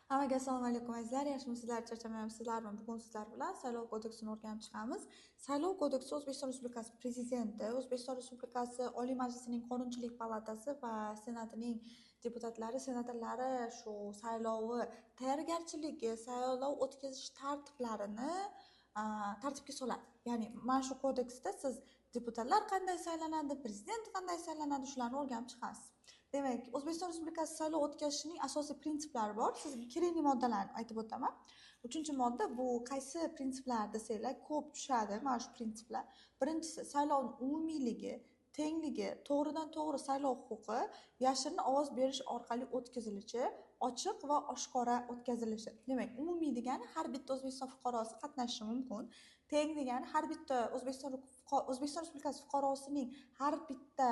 Hammaga assalomu alaykum azizlar, yaxshimisizlar, charchamayapsizlarmi? Bugun sizlar bilan saylov kodeksini o'rganib chiqamiz. Saylov kodeksi O'zbekiston Respublikasi Prezidenti, O'zbekiston Respublikasi Oliy Majlisining Qonunchilik palatasi va Senatining deputatlari, senatorlari shu saylovi tayyorgarchiligi, saylov o'tkazish tartiblarini tartibga soladi. Ya'ni mana shu kodeksda siz deputatlar qanday saylanadi, prezident qanday saylanadi, shularni o'rganib chiqasiz. Demak, O'zbekiston Respublikasi saylov o'tkazishining asosiy prinsiplari bor. Sizga kerakli moddalarni aytib o'taman. 3-modda bu qaysi prinsiplar desanglar ko'p tushadi mana shu prinsiplar. Birinchisi saylovning umumiyligi, tengligi, to'g'ridan to'g'ri saylov huquqi, yashirin ovoz berish orqali o'tkazilishi, ochiq va oshkora o'tkazilishi. Demak, umumiy degani har bitta O'zbekiston fuqarosi qatnashishi mumkin. Teng degani har bitta O'zbekiston Respublikasi fuqarosining har bitta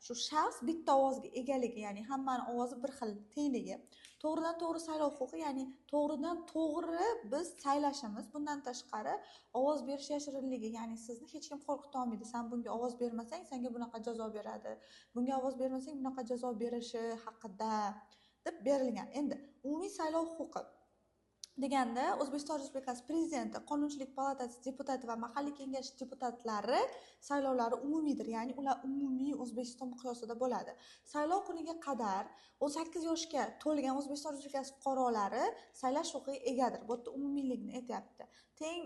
shu shaxs bitta ovozga egaligi, ya'ni hammaning ovozi bir xil tengligi. To'g'ridan to'g'ri saylov huquqi, ya'ni to'g'ridan to'g'ri biz saylashimiz. Bundan tashqari ovoz berish yashirinligi, ya'ni sizni hech kim qo'rqita olmaydi. Sen bunga ovoz bermasang, senga bunaqa jazo beradi. Bunga ovoz bermasang, bunaqa jazo berishi haqida deb berilgan. Endi umumiy saylov huquqi deganda O'zbekiston Respublikasi Prezidenti, Qonunchilik palatasi deputati va mahalliy kengash deputatlari saylovlari umumiydir, ya'ni ular umumiy O'zbekiston miqyosida bo'ladi. Saylov kuniga qadar 18 yoshga to'lgan O'zbekiston Respublikasi fuqarolari saylash huquqiga egadir. Bu yerda umumiylikni aytyapti. Teng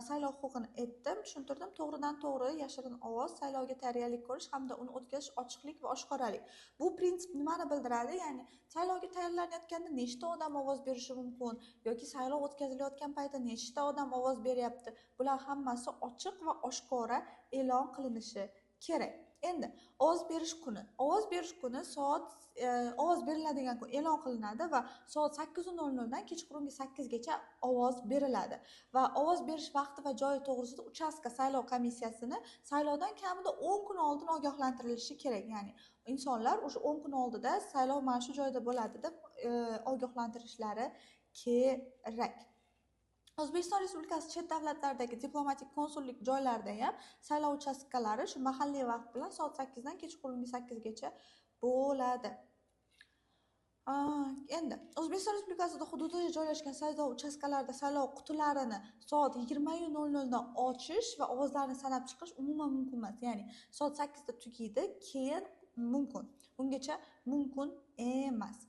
saylov huquqini aytdim, tushuntirdim. To'g'ridan to'g'ri yashirin ovoz, saylovga tayyorgarlik ko'rish hamda uni o'tkazish ochiqlik va oshkoralik. Bu prinsip nimani bildiradi? Ya'ni saylovga tayyorlanayotganda nechta odam ovoz berishi mumkin yoki saylov o'tkazilayotgan paytda nechta odam ovoz beryapti? Bular hammasi ochiq va oshkora e'lon qilinishi kerak. Endi ovoz berish kuni. Ovoz berish kuni soat ovoz beriladigan kun e'lon qilinadi va soat 8:00 dan kechqurungi 8 gacha ovoz beriladi. Va ovoz berish vaqti va joyi to'g'risida uchastka saylov komissiyasini saylovdan kamida 10 kun oldin ogohlantirilishi kerak. Ya'ni insonlar o'sha 10 kun oldida saylov mana shu joyda bo'ladi deb ogohlantirishlari kerak. O'zbekiston Respublikasi chet davlatlardagi diplomatik konsullik joylarida ham saylov uchastkalari shu mahalliy vaqt bilan soat 8 dan kechqurungi 8 gacha bo'ladi. Endi O'zbekiston Respublikasida hududida joylashgan saylov uchastkalarida saylov qutilarini soat 20:00 dan ochish va ovozlarni sanab chiqish umuman mumkin emas. Ya'ni soat 8 da tugaydi, keyin mumkin. Ungacha mumkin emas.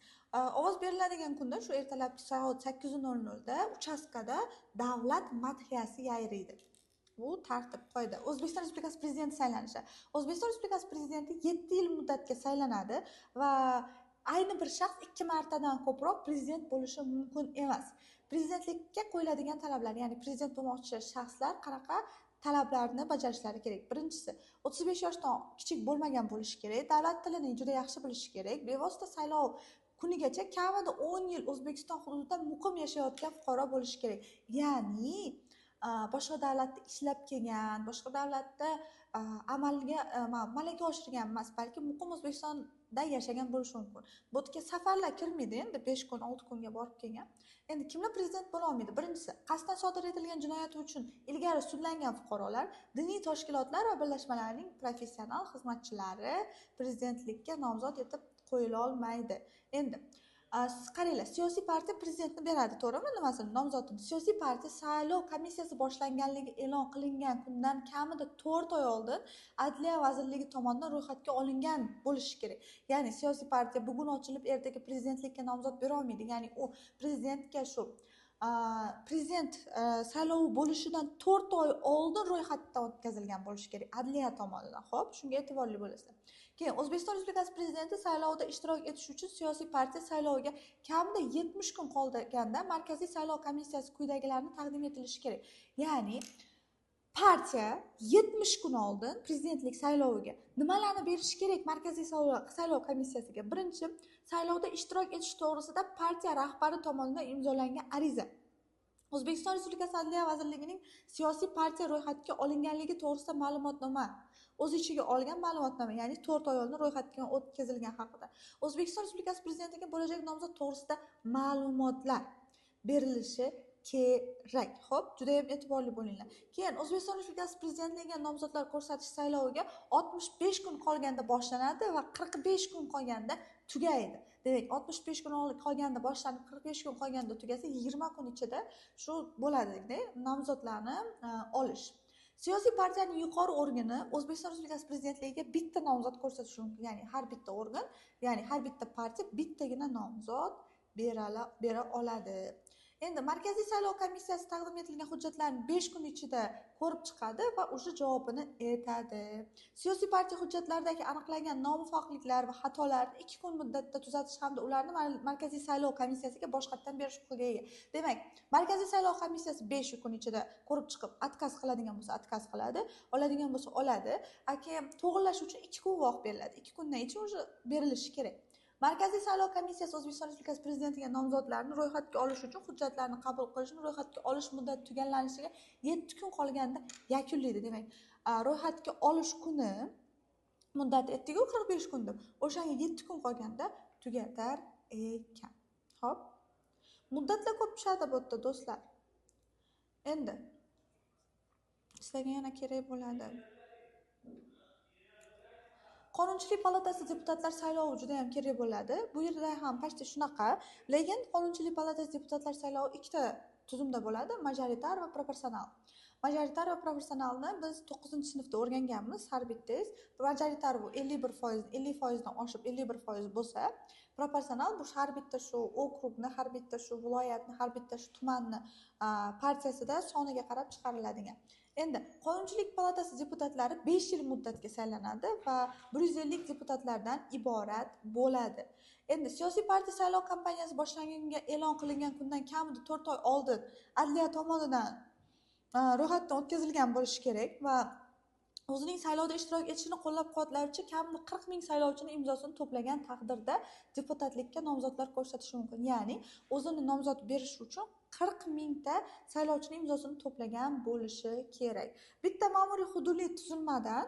Ovoz beriladigan kunda shu ertalabki soat 8:00 da uchastkada davlat madhiyasi yayraydi. Bu tartib qoida. O'zbekiston Respublikasi prezidenti saylanishi. O'zbekiston Respublikasi prezidenti 7 yil muddatga saylanadi va ayni bir shaxs 2 martadan ko'proq prezident bo'lishi mumkin emas. Prezidentlikka qo'yiladigan talablar, ya'ni prezident bo'lmoqchi shaxslar qanaqa talablarni bajarishlari kerak. Birinchisi, 35 yoshdan kichik bo'lmagan bo'lishi kerak, davlat tilini juda yaxshi bilishi kerak, bevosita saylov kunigacha kamida 10 yil O'zbekiston hududida muqim yashayotgan fuqaro bo'lishi kerak. Ya'ni boshqa davlatda ishlab kelgan, boshqa davlatda amalga malaka oshirgan emas, balki muqim O'zbekistonda yashagan bo'lishi mumkin. Bu yerga safarlar kirmaydi, endi 5 kun, 6 kunga borib kelgan. Endi kimlar prezident bo'la olmaydi? Birinchisi, qasddan sodir etilgan jinoyat uchun ilgari sudlangan fuqarolar, diniy tashkilotlar va birlashmalarning professional xizmatchilari prezidentlikka nomzod etib qo'yila olmaydi. Endi siz qaranglar, siyosiy partiya prezidentni beradi, to'g'rimi? Nimasini, nomzodini. Siyosiy partiya saylov komissiyasi boshlanganligi e'lon qilingan kundan kamida 4 oy oldin Adliya vazirligi tomonidan ro'yxatga olingan bo'lishi kerak. Ya'ni siyosiy partiya bugun ochilib, ertaga prezidentlikka nomzod bera olmaydi. Ya'ni u prezidentga shu prezident saylovi bo'lishidan 4 oy oldin ro'yxatdan o'tkazilgan bo'lishi kerak Adliya tomonidan. Xo'p, shunga e'tiborli bo'lasizlar. Keyin O'zbekiston Respublikasi prezidenti saylovda ishtirok etish uchun siyosiy partiya sayloviga kamida 70 kun qolganda Markaziy saylov komissiyasi quyidagilarni taqdim etilishi kerak. Ya'ni partiya 70 kun oldin prezidentlik sayloviga nimalarni berish kerak Markaziy saylov komissiyasiga? Birinchi, saylovda ishtirok etish to'g'risida partiya rahbari tomonidan imzolangan ariza. O'zbekiston Respublikasi Adliya vazirligining siyosiy partiya ro'yxatga olinganligi to'g'risida ma'lumotnoma o'z ichiga olgan ma'lumotnoma, ya'ni 4 oy oldin ro'yxatga o'tkazilgan haqida. O'zbekiston Respublikasi prezidentiga bo'lajak nomzod to'g'risida ma'lumotlar berilishi kerak. Xo'p, juda ham e'tiborli bo'linglar. Keyin O'zbekiston Respublikasi prezidentligiga nomzodlar ko'rsatish sayloviga 65 kun qolganda boshlanadi va 45 kun qolganda tugaydi. Demak, 65 kun qolganda boshlanib, 45 kun qolganda tugasa, 20 kun ichida shu bo'ladi-da, nomzodlarni olish. Siyosiy partiyaning yuqori organi O'zbekiston Respublikasi prezidentligiga bitta nomzod ko'rsatishi mumkin. Ya'ni har bitta organ, ya'ni har bitta partiya bittagina nomzod bera oladi. Endi Markaziy saylov komissiyasi taqdim etilgan hujjatlarni 5 kun ichida ko'rib chiqadi va o'sha javobini aytadi. Siyosiy partiya hujjatlaridagi aniqlangan nomuvofiqliklar va xatolarni 2 kun muddatda tuzatish hamda ularni Markaziy saylov komissiyasiga boshqatdan berish huquqiga ega. Demak, Markaziy saylov komissiyasi 5 kun ichida ko'rib chiqib, отказ qiladigan bo'lsa, отказ qiladi, oladigan bo'lsa, oladi. To'g'rilash uchun 2 kun vaqt beriladi. 2 kundan ichida o'sha berilishi kerak. Markaziy saylov komissiyasi O'zbekiston Respublikasi prezidentiga nomzodlarni ro'yxatga olish uchun hujjatlarni qabul qilishni ro'yxatga olish muddati tugallanishiga 7 kun qolganda yakunlaydi. Demak, ro'yxatga olish kuni muddati aytdik-ku 45 kun deb. O'shanga 7 kun qolganda tugatar ekan. Xo'p. Muddatlar ko'p tushadi bu yerda do'stlar. Endi sizlarga yana kerak bo'ladi. Qonunchilik palatasi deputatlar saylovi juda ham kerak bo'ladi. Bu yerda ham pastda shunaqa, lekin Qonunchilik palatasi deputatlar saylovi ikkita tuzumda bo'ladi, majoritar va proporsional. Majoritar va proporsionalni biz 9-sinfda o'rganganmiz har bittangiz. Majoritar bu 51%, 50% dan oshib 51% bo'lsa, proporsional bu har bitta shu okrugni, har bitta shu viloyatni, har bitta shu tumanni partiyasida soniga qarab chiqariladigan. Endi Qonunchilik palatasi deputatlari 5 yil muddatga saylanadi va 150 deputatlardan iborat bo'ladi. Endi siyosiy partiya saylov kampaniyasi boshlanganiga e'lon qilingan kundan kamida 4 oy oldin adliya tomonidan ro'yxatdan o'tkazilgan bo'lishi kerak va o'zining saylovda ishtirok etishini qo'llab-quvvatlovchi kamida 40 ming saylovchini imzosini to'plagan taqdirda deputatlikka nomzodlar ko'rsatishi mumkin. Ya'ni o'zini nomzod berish uchun 40 mingta saylovchini imzosini to'plagan bo'lishi kerak. Bitta ma'muriy hududiy tuzilmadan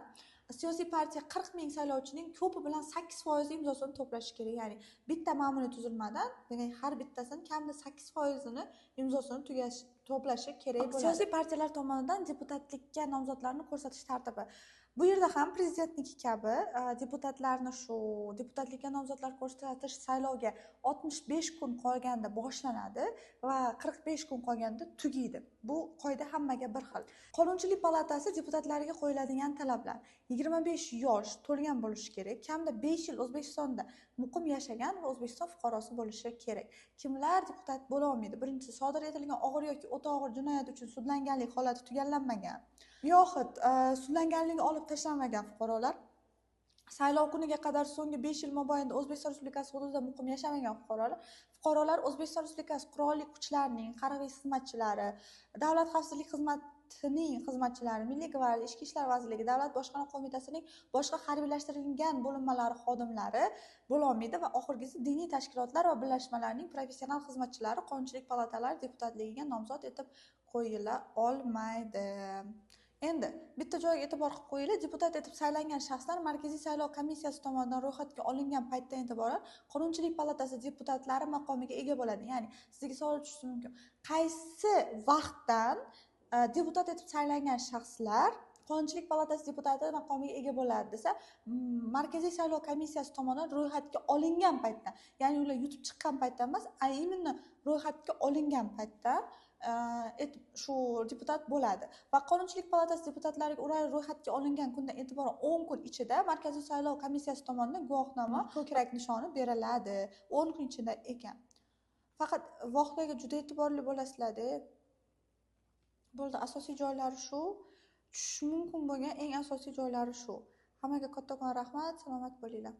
siyosiy partiya 40 ming saylovchining ko'pi bilan 8% imzosini to'plashi kerak. Ya'ni bitta ma'muriy tuzilmadan, demak har bittasini kamida 8%ni imzosini to'plashi kerak bo'ladi. Siyosiy partiyalar tomonidan deputatlikka nomzodlarni ko'rsatish tartibi. Bu yerda ham prezidentniki kabi deputatlikka nomzodlar ko'rsatish saylovga 65 kun qolganda boshlanadi va 45 kun qolganda tugaydi. Bu qoida hammaga bir xil. Qonunchilik palatasi deputatlariga qo'yiladigan talablar: 25 yosh to'lgan bo'lishi kerak, kamida 5 yil O'zbekistonda muqim yashagan va O'zbekiston fuqarosi bo'lishi kerak. Kimlar deputat bo'la olmaydi? Birinchisi, sodir etilgan og'ir yoki o'ta og'ir jinoyat uchun sudlanganlik holati tugallanmagan yoxud sudlanganligi olib tashlanmagan fuqarolar, saylov kuniga qadar so'nggi 5 yil mobaynida O'zbekiston Respublikasi hududida muqim yashamagan fuqarolar O'zbekiston Respublikasi qurolli kuchlarining harbiy xizmatchilari, davlat xavfsizlik xizmatining xizmatchilari, Milliy gvardiya, Ichki ishlar vazirligi, Davlat bojxona qo'mitasining boshqa harbiylashtirilgan bo'linmalari xodimlari bo'la olmaydi va oxirgisi diniy tashkilotlar va birlashmalarning professional xizmatchilari Qonunchilik palatalari deputatligiga nomzod etib qo'yila olmaydi. Endi bitta joyga e'tibor qilib qo'yinglar, deputat etib saylangan shaxslar Markaziy saylov komissiyasi tomonidan ro'yxatga olingan paytdan e'tiboran Qonunchilik palatasi deputatlari maqomiga ega bo'ladi. Ya'ni sizga savol tushishi mumkin. Qaysi vaqtdan deputat etib saylangan shaxslar Qonunchilik palatasi deputati maqomiga ega bo'ladi desa, Markaziy saylov komissiyasi tomonidan ro'yxatga olingan paytdan, ya'ni ular yutib chiqqan paytdan emas, imенно ro'yxatga olingan paytdan shu deputat bo'ladi va Qonunchilik palatasi deputatlariga ular ro'yxatga olingan kundan e'tiboran 10 kun ichida Markaziy saylov komissiyasi tomonidan guvohnoma, ko'krak nishoni beriladi. 10 kun ichida ekan. Faqat voqeaga juda e'tiborli bo'lasizlar-da. Bo'ldi, asosiy joylari shu. Tushish mumkin bo'lgan eng asosiy joylari shu. Hammaga kattakon rahmat, salomat bo'linglar.